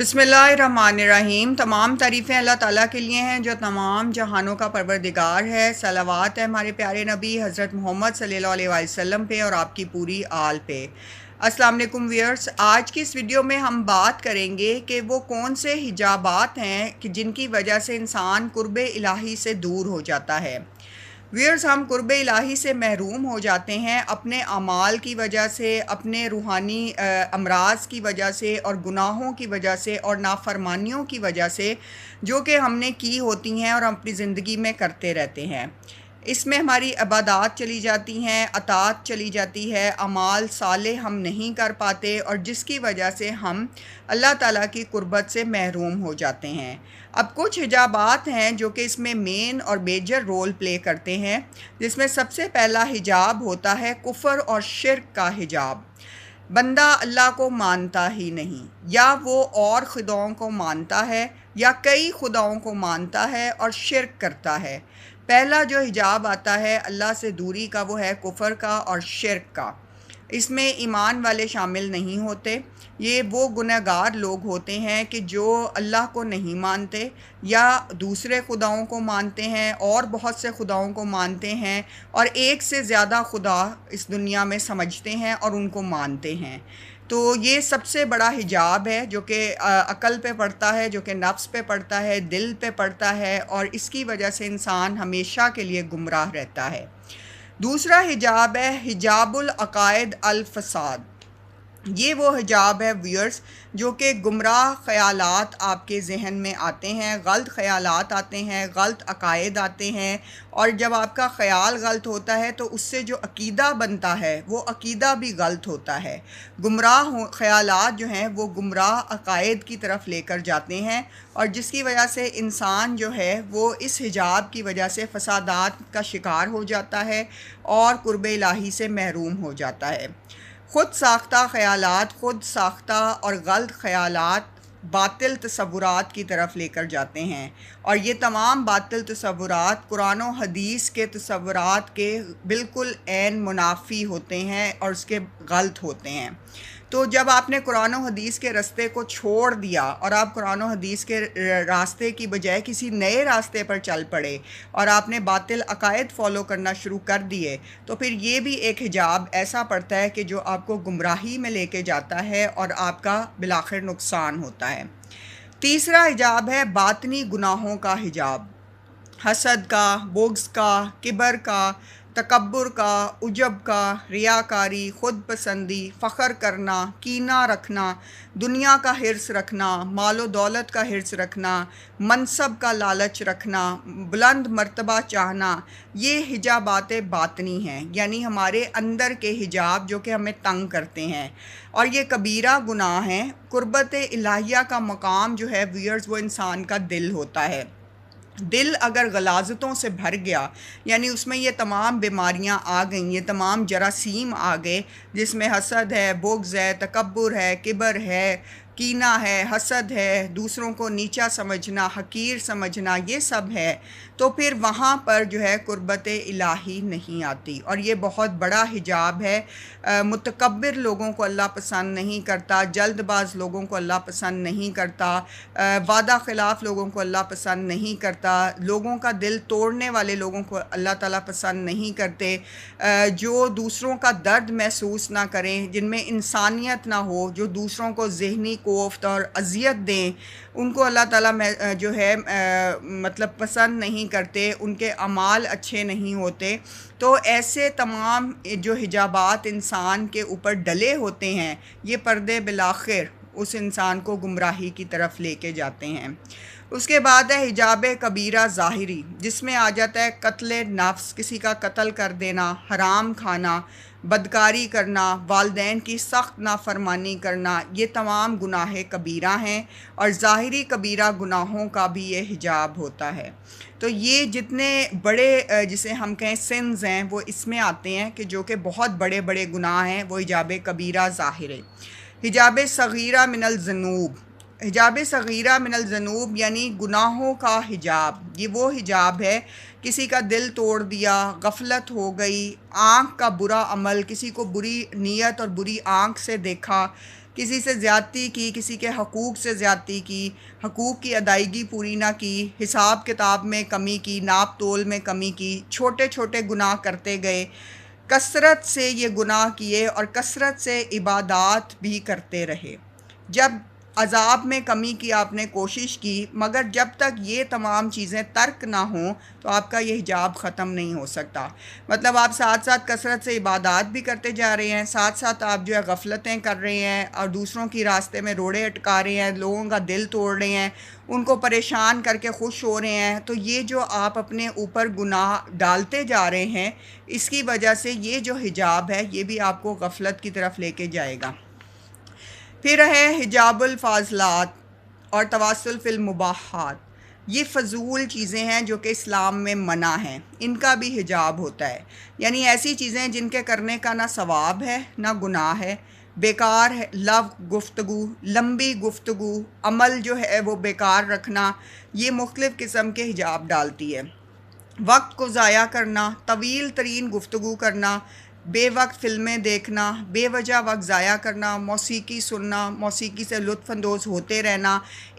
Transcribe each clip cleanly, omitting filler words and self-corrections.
बिस्मिल्लाहिर्रहमानिर्रहीम। तमाम तारीफ़ें अल्लाह ताला के लिए हैं जो तमाम जहानों का परवरदिगार है। सलावत है हमारे प्यारे नबी हज़रत मोहम्मद सल्लल्लाहु अलैहि वसल्लम पे और आपकी पूरी आल पे। अस्सलाम वालेकुम व्यूअर्स, आज की इस वीडियो में हम बात करेंगे कि वो कौन से हिजाबात हैं कि जिनकी वजह से इंसान कुर्बे इलाही से दूर हो जाता है। व्यूअर्स, हम कुर्ब इलाही से महरूम हो जाते हैं अपने अमाल की वजह से, अपने रूहानी अमराज की वजह से और गुनाहों की वजह से और नाफरमानियों की वजह से जो कि हमने की होती हैं और हम अपनी ज़िंदगी में करते रहते हैं। इसमें हमारी इबादत चली जाती हैं, अतात चली जाती है, अमाल साले हम नहीं कर पाते और जिसकी वजह से हम अल्लाह ताला की कुर्बत से महरूम हो जाते हैं। अब कुछ हिजाबात हैं जो कि इसमें मेन और मेजर रोल प्ले करते हैं, जिसमें सबसे पहला हिजाब होता है कुफ़र और शिर्क का हिजाब। बंदा अल्लाह को मानता ही नहीं, या वो और खुदाओं को मानता है या कई खुदाओं को मानता है और शिर्क करता है। पहला जो हिजाब आता है अल्लाह से दूरी का वो है कुफ़र का और शिर्क का। इसमें ईमान वाले शामिल नहीं होते। ये वो गुनहगार लोग होते हैं कि जो अल्लाह को नहीं मानते या दूसरे खुदाओं को मानते हैं और बहुत से खुदाओं को मानते हैं और एक से ज़्यादा खुदा इस दुनिया में समझते हैं और उनको मानते हैं। तो ये सबसे बड़ा हिजाब है जो कि अक़ल पे पड़ता है, जो कि नफ्स पे पड़ता है, दिल पे पड़ता है और इसकी वजह से इंसान हमेशा के लिए गुमराह रहता है। दूसरा हिजाब है हिजाबुल अकायद अल फसाद। ये वो हिजाब है व्यूअर्स जो कि गुमराह ख़यालात आपके जहन में आते हैं, गलत ख़यालात आते हैं, गलत अकायद आते हैं और जब आपका ख़याल गलत होता है तो उससे जो अकीदा बनता है वो अकीदा भी गलत होता है। गुमराह ख़यालात जो हैं वो गुमराह अकायद की तरफ लेकर जाते हैं और जिसकी वजह से इंसान जो है वो इस हिजाब की वजह से फ़सादात का शिकार हो जाता है और कुर्ब इलाही से महरूम हो जाता है। ख़ुद साख्ता ख़यालात, ख़ुद साख्ता और गलत ख़यालात बातिल तसव्वुरात की तरफ लेकर जाते हैं और ये तमाम बातिल तसव्वुरात कुरान और हदीस के तसव्वुरात के बिल्कुल ऐन मुनाफ़ी होते हैं और उसके गलत होते हैं। तो जब आपने कुरान और हदीस के रास्ते को छोड़ दिया और आप कुरान और हदीस के रास्ते की बजाय किसी नए रास्ते पर चल पड़े और आपने बातिल अकायद फ़ॉलो करना शुरू कर दिए तो फिर ये भी एक हिजाब ऐसा पड़ता है कि जो आपको गुमराही में लेके जाता है और आपका बिलाखिर नुकसान होता है। तीसरा हिजाब है बातनी गुनाहों का हिजाब। हसद का, बुग़्ज़ का, किबर का, तकब्बुर का, उजब का, रियाकारी, ख़ुद पसंदी, फ़ख्र करना, कीना रखना, दुनिया का हिर्स रखना, मालो दौलत का हिर्स रखना, मनसब का लालच रखना, बुलंद मर्तबा चाहना, ये हिजाबात बातनी हैं, यानी हमारे अंदर के हिजाब जो कि हमें तंग करते हैं और ये कबीरा गुनाह हैं। कुर्बत इलाहिया का मकाम जो है व्यूअर्स वो इंसान का दिल होता है। दिल अगर गलाजतों से भर गया यानी उसमें ये तमाम बीमारियां आ गई, ये तमाम जरासीम आ गए जिसमें हसद है, बुग़्ज़ है, तकब्बुर है, किबर है, कीना है, हसद है, दूसरों को नीचा समझना, हकीर समझना, ये सब है, तो फिर वहाँ पर जो है कुर्बत इलाही नहीं आती और ये बहुत बड़ा हिजाब है। मुतकब्बिर लोगों को अल्लाह पसंद नहीं करता, जल्दबाज लोगों को अल्लाह पसंद नहीं करता, वादा ख़िलाफ़ लोगों को अल्लाह पसंद नहीं करता, लोगों का दिल तोड़ने वाले लोगों को अल्लाह ताला पसंद नहीं करते, जो दूसरों का दर्द महसूस ना करें, जिनमें इंसानियत ना हो, जो दूसरों को ज़हनी कोफ्त और अज़ियत दें, उनको अल्लाह ताला जो है मतलब पसंद नहीं करते, उनके अमाल अच्छे नहीं होते। तो ऐसे तमाम जो हिजाबात इंसान के ऊपर डले होते हैं ये पर्दे बिलाखिर उस इंसान को गुमराही की तरफ लेके जाते हैं। उसके बाद है हिजाब कबीरा ज़ाहिरी, जिसमें आ जाता है कत्ल नफ्स, किसी का कत्ल कर देना, हराम खाना, बदकारी करना, वालिदैन की सख्त नाफरमानी करना, ये तमाम गुनाह कबीरा हैं और ज़ाहिरी कबीरा गुनाहों का भी ये हिजाब होता है। तो ये जितने बड़े जिसे हम कहें सिन्स हैं वो इसमें आते हैं कि जो कि बहुत बड़े बड़े गुनाह हैं, वो हिजाब कबीरा ज़ाहिर है। हिजाब सगीरा मिनल ज़नूब, हिजाब सगीरा मिनल ज़नूब यानी गुनाहों का हिजाब। ये वो हिजाब है किसी का दिल तोड़ दिया, गफलत हो गई, आँख का बुरा अमल, किसी को बुरी नीयत और बुरी आँख से देखा, کسی سے زیادتی کی، کسی کے حقوق سے زیادتی کی، حقوق کی ادائیگی پوری نہ کی، حساب کتاب میں کمی کی، ناپ تول میں کمی کی، چھوٹے چھوٹے گناہ کرتے گئے، کثرت سے یہ گناہ کیے اور کثرت سے عبادات بھی کرتے رہے۔ جب عذاب میں کمی کی آپ نے کوشش کی، مگر جب تک یہ تمام چیزیں ترک نہ ہوں تو آپ کا یہ حجاب ختم نہیں ہو سکتا۔ مطلب آپ ساتھ ساتھ کثرت سے عبادات بھی کرتے جا رہے ہیں، ساتھ ساتھ آپ جو ہے غفلتیں کر رہے ہیں اور دوسروں کی راستے میں روڑے اٹکا رہے ہیں، لوگوں کا دل توڑ رہے ہیں، ان کو پریشان کر کے خوش ہو رہے ہیں، تو یہ جو آپ اپنے اوپر گناہ ڈالتے جا رہے ہیں، اس کی وجہ سے یہ جو حجاب ہے یہ بھی آپ کو غفلت کی طرف لے کے جائے گا۔ پھر ہے حجاب الفاضلات اور تواسل فی المباحات۔ یہ فضول چیزیں ہیں جو کہ اسلام میں منع ہیں، ان کا بھی حجاب ہوتا ہے، یعنی ایسی چیزیں جن کے کرنے کا نہ ثواب ہے نہ گناہ ہے، بیکار ہے، گفتگو، لمبی گفتگو، عمل جو ہے وہ بیکار رکھنا، یہ مختلف قسم کے حجاب ڈالتی ہے۔ وقت کو ضائع کرنا، طویل ترین گفتگو کرنا، بے وقت فلمیں دیکھنا، بے وجہ وقت ضائع کرنا، موسیقی سننا، موسیقی سے لطف اندوز ہوتے رہنا،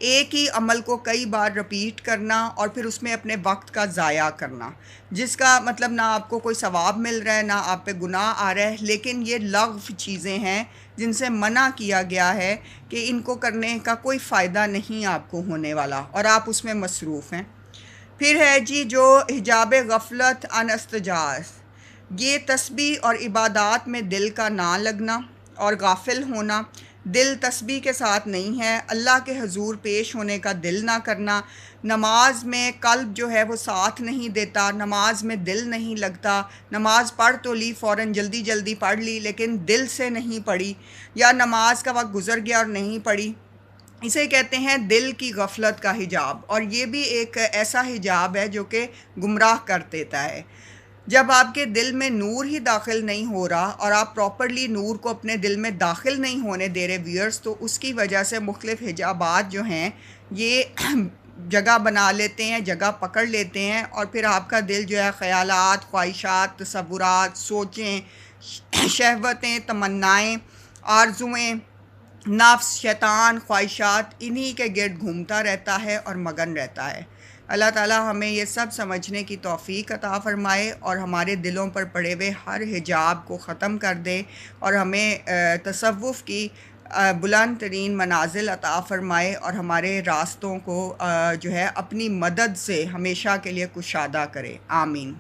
ایک ہی عمل کو کئی بار رپیٹ کرنا اور پھر اس میں اپنے وقت کا ضائع کرنا، جس کا مطلب نہ آپ کو کوئی ثواب مل رہا ہے نہ آپ پہ گناہ آ رہا ہے، لیکن یہ لغو چیزیں ہیں جن سے منع کیا گیا ہے کہ ان کو کرنے کا کوئی فائدہ نہیں آپ کو ہونے والا اور آپ اس میں مصروف ہیں۔ پھر ہے جی جو حجاب غفلت عن استجاز، یہ تسبیح اور عبادات میں دل کا نہ لگنا اور غافل ہونا، دل تسبیح کے ساتھ نہیں ہے، اللہ کے حضور پیش ہونے کا دل نہ کرنا، نماز میں قلب جو ہے وہ ساتھ نہیں دیتا، نماز میں دل نہیں لگتا، نماز پڑھ تو لی فوراً جلدی جلدی پڑھ لی لیکن دل سے نہیں پڑھی، یا نماز کا وقت گزر گیا اور نہیں پڑھی، اسے کہتے ہیں دل کی غفلت کا حجاب، اور یہ بھی ایک ایسا حجاب ہے جو کہ گمراہ کر دیتا ہے۔ جب آپ کے دل میں نور ہی داخل نہیں ہو رہا اور آپ پراپرلی نور کو اپنے دل میں داخل نہیں ہونے دے رہے ویئرز، تو اس کی وجہ سے مختلف حجابات جو ہیں یہ جگہ بنا لیتے ہیں، جگہ پکڑ لیتے ہیں، اور پھر آپ کا دل جو ہے خیالات، خواہشات، تصورات، سوچیں، شہوتیں، تمنائیں، آرزوئیں، نفس، شیطان، خواہشات، انہی کے گرد گھومتا رہتا ہے اور مگن رہتا ہے۔ اللہ تعالی ہمیں یہ سب سمجھنے کی توفیق عطا فرمائے اور ہمارے دلوں پر پڑے ہوئے ہر حجاب کو ختم کر دے اور ہمیں تصوف کی بلند ترین منازل عطا فرمائے اور ہمارے راستوں کو جو ہے اپنی مدد سے ہمیشہ کے لیے کشادہ کرے۔ آمین۔